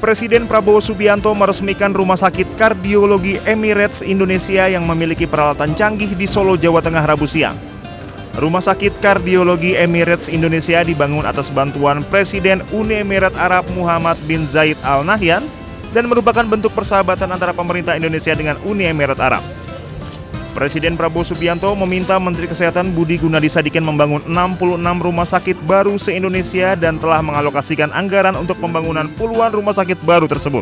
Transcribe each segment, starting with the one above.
Presiden Prabowo Subianto meresmikan Rumah Sakit Kardiologi Emirates Indonesia yang memiliki peralatan canggih di Solo, Jawa Tengah Rabu siang. Rumah Sakit Kardiologi Emirates Indonesia dibangun atas bantuan Presiden Uni Emirat Arab Muhammad bin Zayed Al Nahyan dan merupakan bentuk persahabatan antara pemerintah Indonesia dengan Uni Emirat Arab. Presiden Prabowo Subianto meminta Menteri Kesehatan Budi Gunadi Sadikin membangun 66 rumah sakit baru se-Indonesia dan telah mengalokasikan anggaran untuk pembangunan puluhan rumah sakit baru tersebut.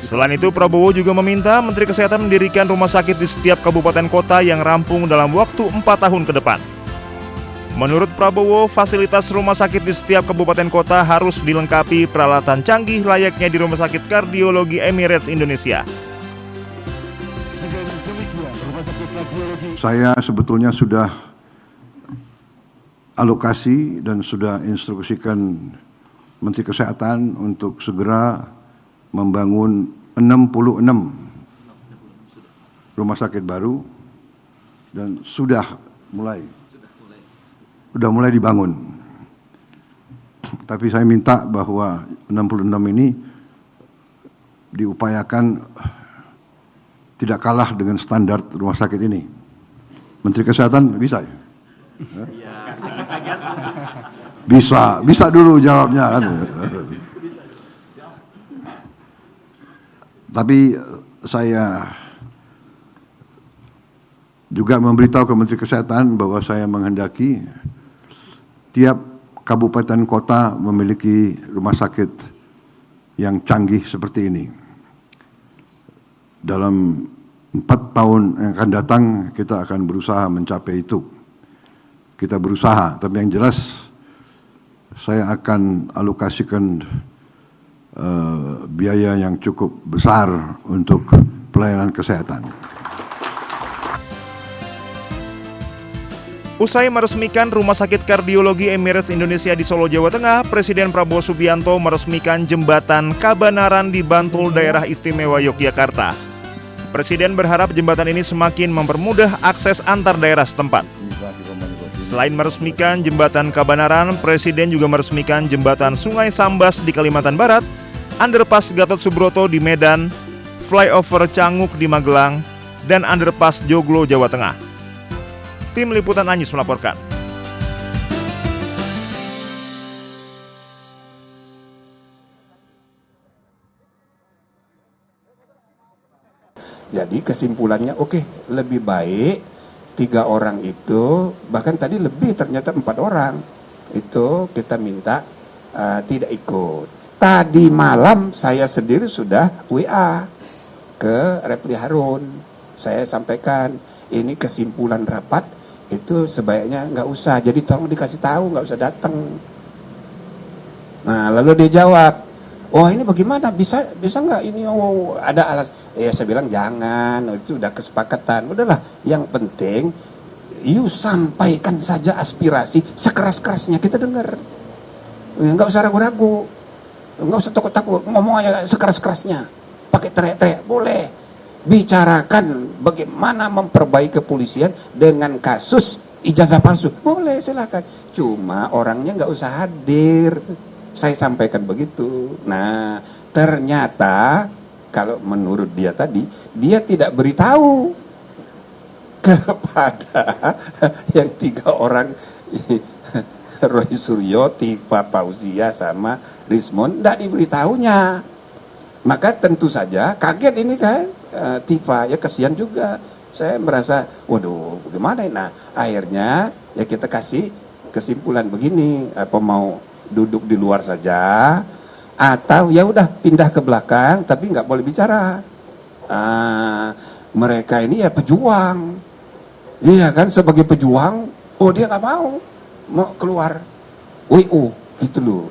Selain itu, Prabowo juga meminta Menteri Kesehatan mendirikan rumah sakit di setiap kabupaten kota yang rampung dalam waktu 4 tahun ke depan. Menurut Prabowo, fasilitas rumah sakit di setiap kabupaten kota harus dilengkapi peralatan canggih layaknya di Rumah Sakit Kardiologi Emirates Indonesia. Saya sebetulnya sudah alokasi dan sudah instruksikan Menteri Kesehatan untuk segera membangun 66 rumah sakit baru dan sudah mulai dibangun. Tapi saya minta bahwa 66 ini diupayakan tidak kalah dengan standar rumah sakit ini. Menteri Kesehatan bisa ya? Bisa dulu jawabnya kan. Tapi saya juga memberitahu ke Menteri Kesehatan bahwa saya menghendaki tiap kabupaten kota memiliki rumah sakit yang canggih seperti ini. Dalam 4 tahun yang akan datang kita akan berusaha mencapai itu. Kita berusaha, tapi yang jelas saya akan alokasikan biaya yang cukup besar untuk pelayanan kesehatan. Usai meresmikan Rumah Sakit Kardiologi Emirates Indonesia di Solo, Jawa Tengah, Presiden Prabowo Subianto meresmikan Jembatan Kabanaran di Bantul, Daerah Istimewa Yogyakarta. Presiden berharap jembatan ini semakin mempermudah akses antar daerah setempat. Selain meresmikan Jembatan Kabanaran, Presiden juga meresmikan Jembatan Sungai Sambas di Kalimantan Barat, Underpass Gatot Subroto di Medan, Flyover Canguk di Magelang, dan Underpass Joglo, Jawa Tengah. Tim Liputan Anyus melaporkan. Jadi kesimpulannya lebih baik 3 orang itu, bahkan tadi lebih ternyata 4 orang itu kita minta tidak ikut. Tadi malam saya sendiri sudah WA ke Repli Harun. Saya sampaikan ini kesimpulan rapat itu sebaiknya nggak usah. Jadi tolong dikasih tahu, nggak usah datang. Nah lalu dia jawab, oh ini bagaimana, bisa nggak ini, ada alas. Saya bilang jangan, itu udah kesepakatan. Udahlah, yang penting you sampaikan saja aspirasi sekeras-kerasnya, kita dengar. Nggak usah ragu-ragu, nggak usah takut-takut, ngomong aja sekeras-kerasnya. Pakai teriak-teriak boleh. Bicarakan bagaimana memperbaiki kepolisian dengan kasus ijazah palsu, boleh silakan. Cuma orangnya nggak usah hadir. Saya sampaikan begitu. Nah, ternyata kalau menurut dia tadi, dia tidak beritahu kepada yang 3 orang, Roy Suryo, Tifa Fauzia, sama Rismon, tidak diberitahunya. Maka tentu saja kaget ini kan, Tifa, ya kasihan juga. Saya merasa, waduh bagaimana ini? Nah, akhirnya ya kita kasih kesimpulan begini, apa mau duduk di luar saja atau ya udah pindah ke belakang tapi nggak boleh bicara. Mereka ini ya pejuang, iya kan, sebagai pejuang, dia nggak mau keluar WU gitu loh.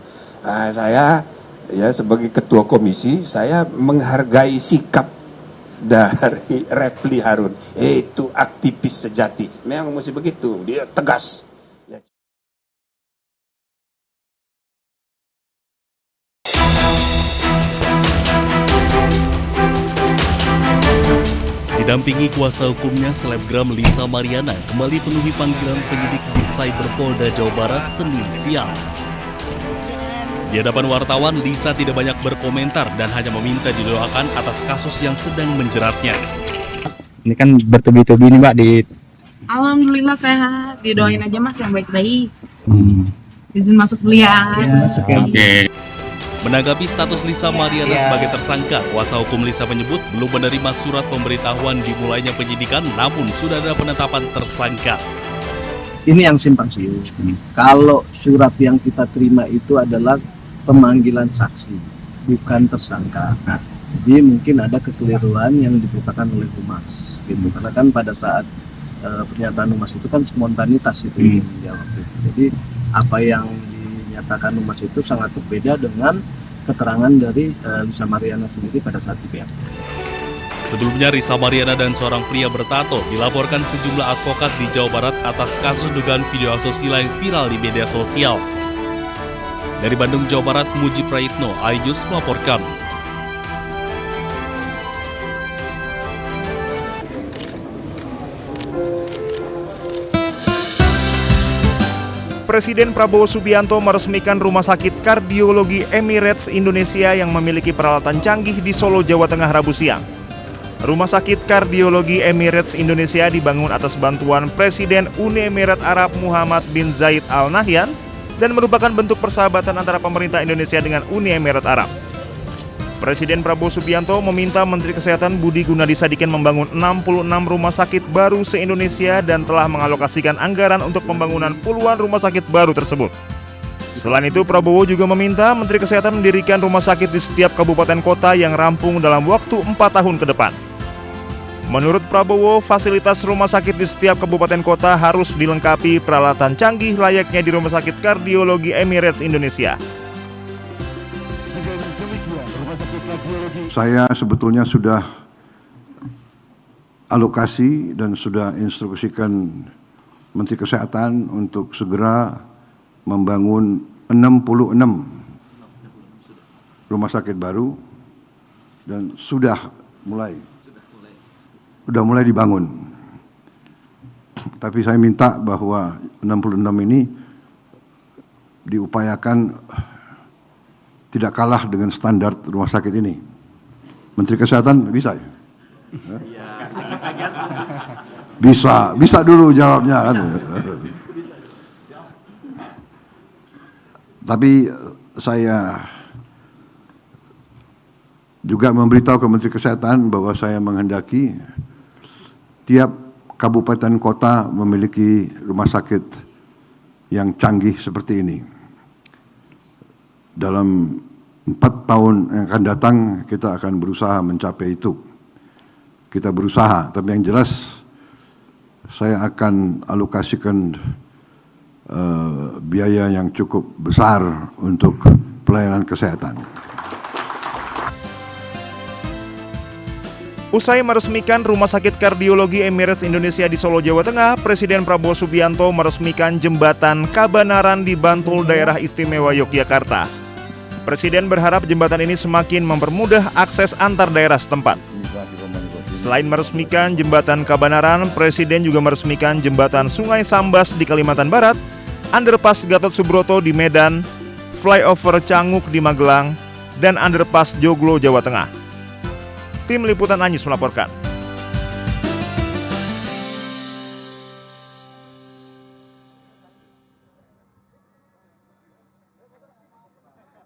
Saya ya sebagai ketua komisi, saya menghargai sikap dari Repli Harun. Itu aktivis sejati, memang mesti begitu, dia tegas. Didampingi kuasa hukumnya, selebgram Lisa Mariana kembali penuhi panggilan penyidik di Cyber Polda Jawa Barat Senin siang. Di hadapan wartawan, Lisa tidak banyak berkomentar dan hanya meminta didoakan atas kasus yang sedang menjeratnya. Ini kan bertubi-tubi nih Mbak di Alhamdulillah sehat, didoain aja Mas yang baik-baik. Izin masuk kuliah. Oke. Menanggapi status Lisa Mariana sebagai tersangka, kuasa hukum Lisa menyebut belum menerima surat pemberitahuan dimulainya penyidikan, namun sudah ada penetapan tersangka. Ini yang simpang siur. Kalau surat yang kita terima itu adalah pemanggilan saksi, bukan tersangka. Jadi mungkin ada kekeliruan yang diberitakan oleh Humas, gitu. Karena kan pada saat pernyataan Humas itu kan spontanitas itu yang dijawab. Jadi apa yang dinyatakan Humas itu sangat berbeda dengan keterangan dari Lisa Mariana sendiri pada saat di BAP. Sebelumnya, Lisa Mariana dan seorang pria bertato dilaporkan sejumlah advokat di Jawa Barat atas kasus dugaan video asusila yang viral di media sosial. Dari Bandung, Jawa Barat, Muji Praitno, iNews melaporkan. Presiden Prabowo Subianto meresmikan Rumah Sakit Kardiologi Emirates Indonesia yang memiliki peralatan canggih di Solo, Jawa Tengah Rabu siang. Rumah Sakit Kardiologi Emirates Indonesia dibangun atas bantuan Presiden Uni Emirat Arab Muhammad bin Zayed Al Nahyan dan merupakan bentuk persahabatan antara pemerintah Indonesia dengan Uni Emirat Arab. Presiden Prabowo Subianto meminta Menteri Kesehatan Budi Gunadi Sadikin membangun 66 rumah sakit baru se-Indonesia dan telah mengalokasikan anggaran untuk pembangunan puluhan rumah sakit baru tersebut. Selain itu, Prabowo juga meminta Menteri Kesehatan mendirikan rumah sakit di setiap kabupaten kota yang rampung dalam waktu 4 tahun ke depan. Menurut Prabowo, fasilitas rumah sakit di setiap kabupaten kota harus dilengkapi peralatan canggih layaknya di Rumah Sakit Kardiologi Emirates Indonesia. Saya sebetulnya sudah alokasi dan sudah instruksikan Menteri Kesehatan untuk segera membangun 66 rumah sakit baru dan sudah mulai dibangun. Tapi saya minta bahwa 66 ini diupayakan tidak kalah dengan standar rumah sakit ini. Menteri Kesehatan bisa ya? Bisa dulu jawabnya kan. Tapi saya juga memberitahu ke Menteri Kesehatan bahwa saya menghendaki tiap kabupaten kota memiliki rumah sakit yang canggih seperti ini. Dalam 4 tahun yang akan datang kita akan berusaha mencapai itu. Kita berusaha, tapi yang jelas saya akan alokasikan biaya yang cukup besar untuk pelayanan kesehatan. Usai meresmikan Rumah Sakit Kardiologi Emirates Indonesia di Solo, Jawa Tengah, Presiden Prabowo Subianto meresmikan Jembatan Kabanaran di Bantul, Daerah Istimewa Yogyakarta. Presiden berharap jembatan ini semakin mempermudah akses antar daerah setempat. Selain meresmikan Jembatan Kabanaran, Presiden juga meresmikan Jembatan Sungai Sambas di Kalimantan Barat, Underpass Gatot Subroto di Medan, Flyover Canguk di Magelang, dan Underpass Joglo, Jawa Tengah. Tim Liputan iNews melaporkan.